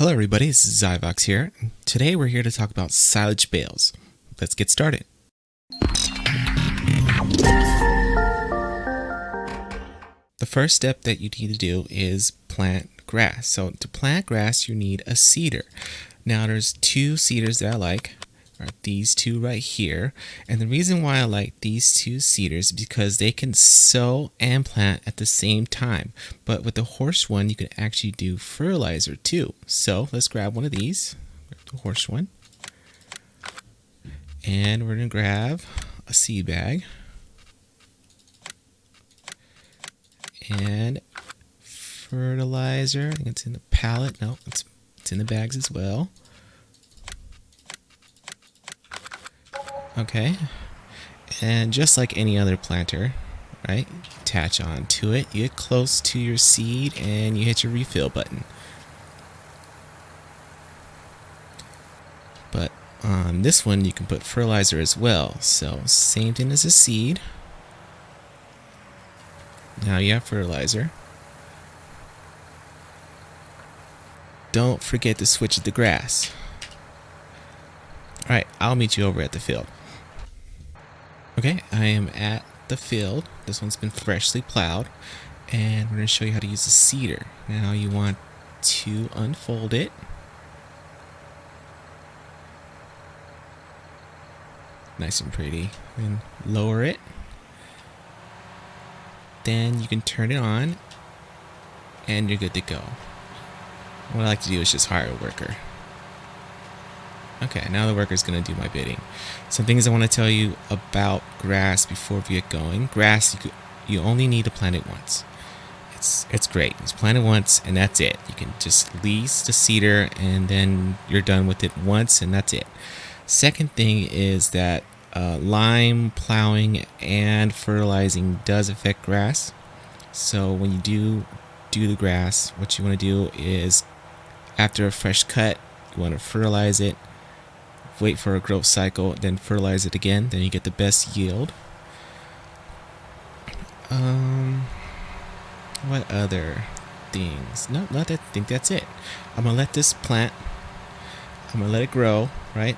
Hello everybody, this is Xyvox here. Today we're here to talk about silage bales. Let's get started. The first step that you need to do is plant grass. So to plant grass you need a seeder. Now there's two seeders that I like, are these two right here. And the reason why I like these two seeders is because they can sow and plant at the same time. But with the horse one you can actually do fertilizer too. So let's grab one of these, the horse one. And we're going to grab a seed bag. And fertilizer, I think it's in the pallet. No, it's in the bags as well. Okay, and just like any other planter, right, attach on to it, you get close to your seed and you hit your refill button. But on this one you can put fertilizer as well, so same thing as a seed. Now you have fertilizer. Don't forget to switch the grass. Alright, I'll meet you over at the field. Okay, I am at the field. This one's been freshly plowed, and we're going to show you how to use a seeder. Now you want to unfold it. Nice and pretty. And lower it. Then you can turn it on, and you're good to go. What I like to do is just hire a worker. Okay, now the worker's going to do my bidding. Some things I want to tell you about grass before we get going. Grass, you only need to plant it once. It's great. Just plant it once and that's it. You can just lease the seeder and then you're done with it once and that's it. Second thing is that lime plowing and fertilizing does affect grass. So when you do the grass, what you want to do is after a fresh cut, you want to fertilize it. Wait for a growth cycle, then fertilize it again, then you get the best yield. What other things? No, not that. I think that's it. I'm gonna let this plant. I'm gonna let it grow, right?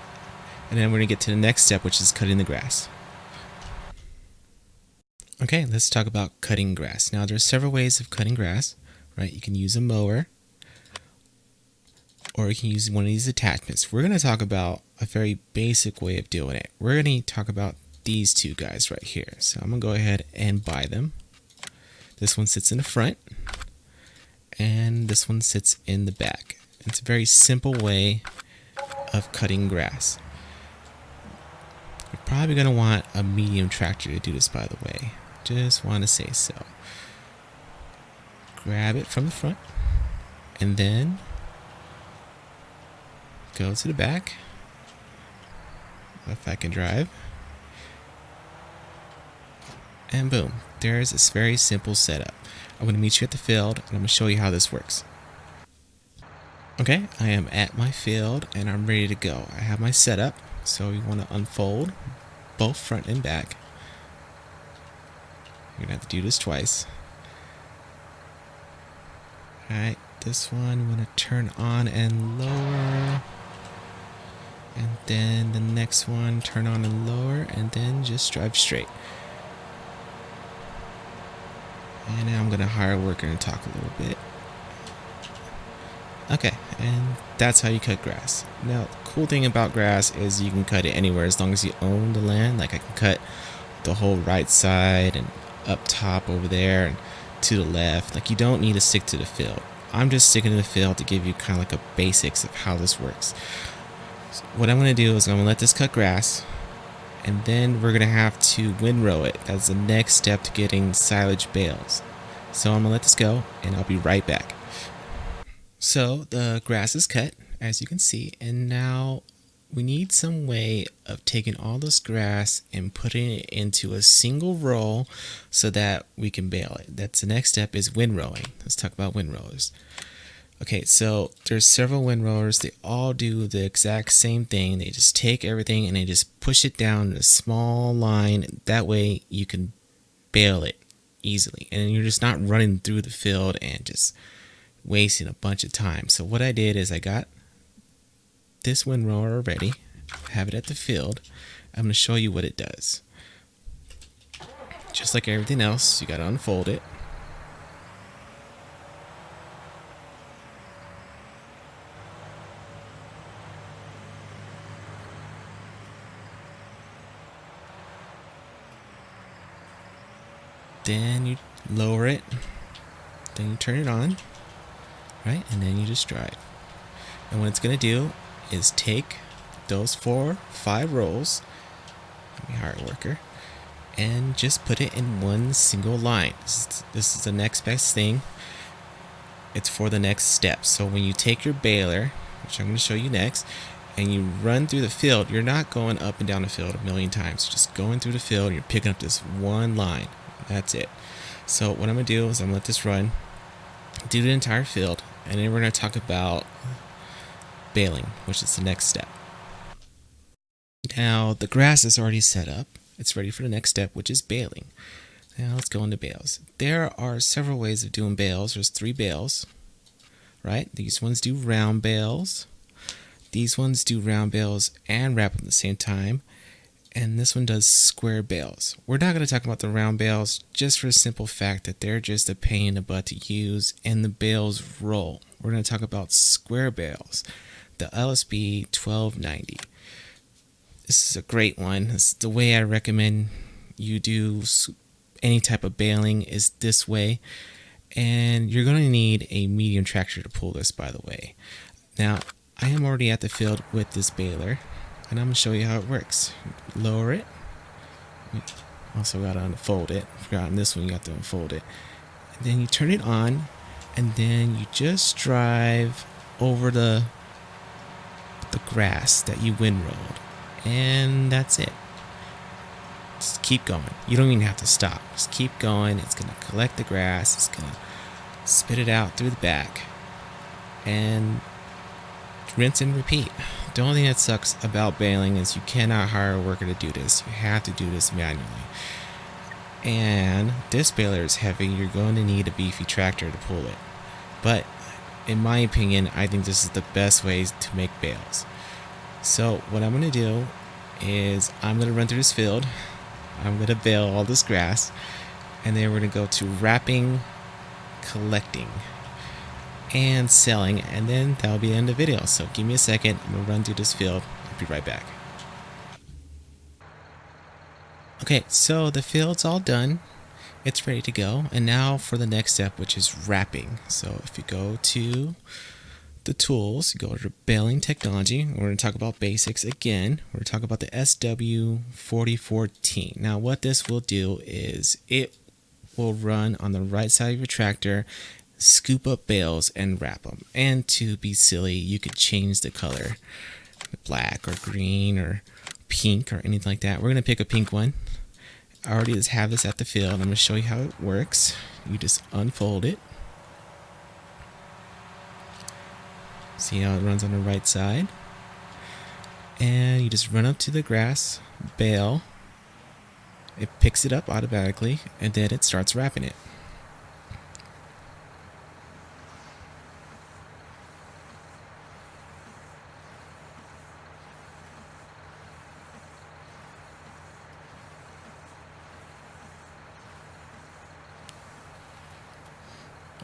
And then we're gonna get to the next step, which is cutting the grass. Okay, let's talk about cutting grass. Now, there's several ways of cutting grass, right? You can use a mower, or you can use one of these attachments. We're going to talk about a very basic way of doing it. We're going to talk about these two guys right here. So I'm going to go ahead and buy them. This one sits in the front, and this one sits in the back. It's a very simple way of cutting grass. You're probably going to want a medium tractor to do this, by the way. Just want to say so. Grab it from the front, and then go to the back, if I can drive, and boom, there's this very simple setup. I'm going to meet you at the field and I'm going to show you how this works. Okay, I am at my field and I'm ready to go. I have my setup, so you want to unfold both front and back. You're going to have to do this twice. Alright, this one you want to turn on and lower. And then the next one, turn on and lower, and then just drive straight. And now I'm going to hire a worker and talk a little bit. Okay, and that's how you cut grass. Now, the cool thing about grass is you can cut it anywhere as long as you own the land. Like I can cut the whole right side and up top over there and to the left. Like you don't need to stick to the field. I'm just sticking to the field to give you kind of like a basics of how this works. What I'm going to do is I'm going to let this cut grass, and then we're going to have to windrow it. That's the next step to getting silage bales. So I'm going to let this go, and I'll be right back. So the grass is cut, as you can see, and now we need some way of taking all this grass and putting it into a single row so that we can bale it. That's the next step, is windrowing. Let's talk about windrowers. Okay, so there's several windrowers. They all do the exact same thing. They just take everything and they just push it down in a small line. That way you can bale it easily. And you're just not running through the field and just wasting a bunch of time. So what I did is I got this windrower already, have it at the field. I'm going to show you what it does. Just like everything else, you got to unfold it. Then you lower it, then you turn it on, right? And then you just drive. And what it's going to do is take those 4, 5 rolls, let me hire a worker, and just put it in one single line. This is the next best thing. It's for the next step. So when you take your baler, which I'm going to show you next, and you run through the field, you're not going up and down the field a million times. You're just going through the field, and you're picking up this one line. That's it. So what I'm going to do is I'm going to let this run, do the entire field, and then we're going to talk about baling, which is the next step. Now the grass is already set up. It's ready for the next step, which is baling. Now let's go into bales. There are several ways of doing bales. There's 3 bales, right? These ones do round bales. These ones do round bales and wrap at the same time. And this one does square bales. We're not going to talk about the round bales just for the simple fact that they're just a pain in the butt to use and the bales roll. We're going to talk about square bales, the LSB 1290. This is a great one. It's the way I recommend you do any type of baling is this way. And you're going to need a medium tractor to pull this, by the way. Now, I am already at the field with this baler. And I'm going to show you how it works. Lower it. Also got to unfold it. Forgot on this one you got to unfold it. And then you turn it on. And then you just drive over the grass that you windrowed. And that's it. Just keep going. You don't even have to stop. Just keep going. It's going to collect the grass. It's going to spit it out through the back. And rinse and repeat. The only thing that sucks about baling is you cannot hire a worker to do this. You have to do this manually. And this baler is heavy. You're going to need a beefy tractor to pull it. But in my opinion, I think this is the best way to make bales. So what I'm going to do is I'm going to run through this field. I'm going to bale all this grass. And then we're going to go to wrapping, collecting, and selling, and then that'll be the end of the video. So give me a second. I'm gonna run through this field. I'll be right back. Okay, so the field's all done. It's ready to go. And now for the next step, which is wrapping. So if you go to the tools, you go to baling technology. We're going to talk about basics again. We're going to talk about the SW4014. Now what this will do is it will run on the right side of your tractor, scoop up bales and wrap them. And to be silly, you could change the color, black or green or pink or anything like that. We're going to pick a pink one. I already just have this at the field. I'm going to show you how it works. You just unfold it. See how it runs on the right side? And you just run up to the grass, bale. It picks it up automatically, and then it starts wrapping it.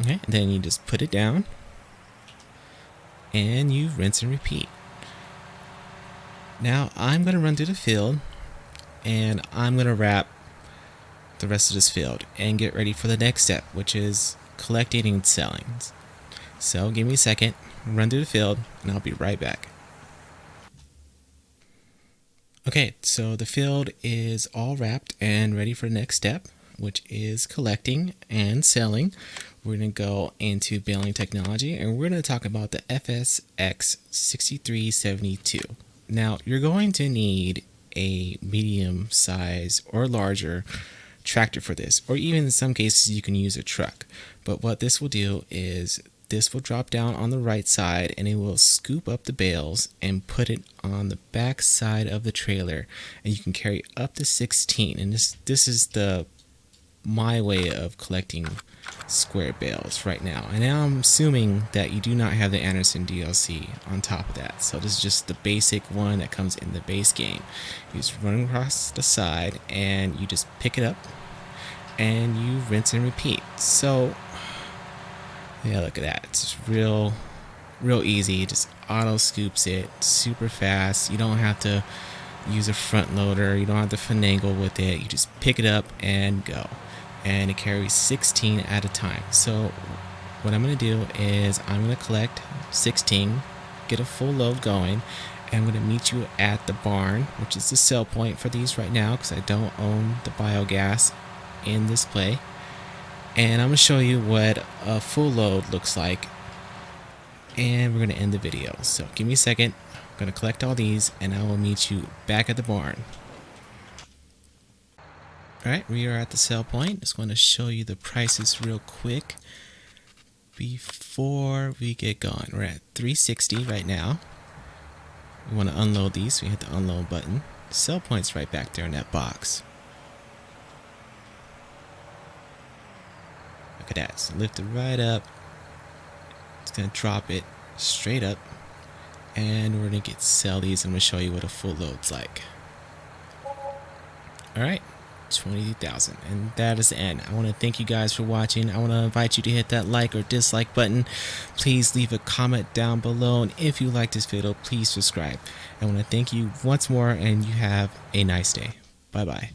Okay, and then you just put it down and you rinse and repeat. Now I'm going to run through the field and I'm going to wrap the rest of this field and get ready for the next step, which is collecting and selling. So give me a second, run through the field, and I'll be right back. Okay, so the field is all wrapped and ready for the next step, which is collecting and selling. We're going to go into baling technology, and we're going to talk about the fs19 Now, you're going to need a medium size or larger tractor for this, or even in some cases you can use a truck. But what this will do is this will drop down on the right side and it will scoop up the bales and put it on the back side of the trailer, and you can carry up to 16. And this is the my way of collecting square bales right now. And now I'm assuming that you do not have the Anderson DLC on top of that. So this is just the basic one that comes in the base game. You just run across the side and you just pick it up and you rinse and repeat. So yeah, look at that. It's real easy. Just auto scoops it super fast. You don't have to use a front loader. You don't have to finagle with it. You just pick it up and go. And it carries 16 at a time. So what I'm going to do is I'm going to collect 16, get a full load going, and I'm going to meet you at the barn, which is the sell point for these right now because I don't own the biogas in this play. And I'm going to show you what a full load looks like, and we're going to end the video. So give me a second. I'm going to collect all these and I will meet you back at the barn. Alright, we are at the sell point. Just want to show you the prices real quick before we get going. We're at $360 right now. We want to unload these, so we hit the unload button. Sell point's right back there in that box. Look at that. So lift it right up. It's going to drop it straight up. And we're going to sell these. I'm going to show you what a full load's like. Alright. 20,000, and that is the end. I want to thank you guys for watching. I want to invite you to hit that like or dislike button. Please leave a comment down below, and if you like this video, please subscribe. I want to thank you once more, and you have a nice day. Bye bye.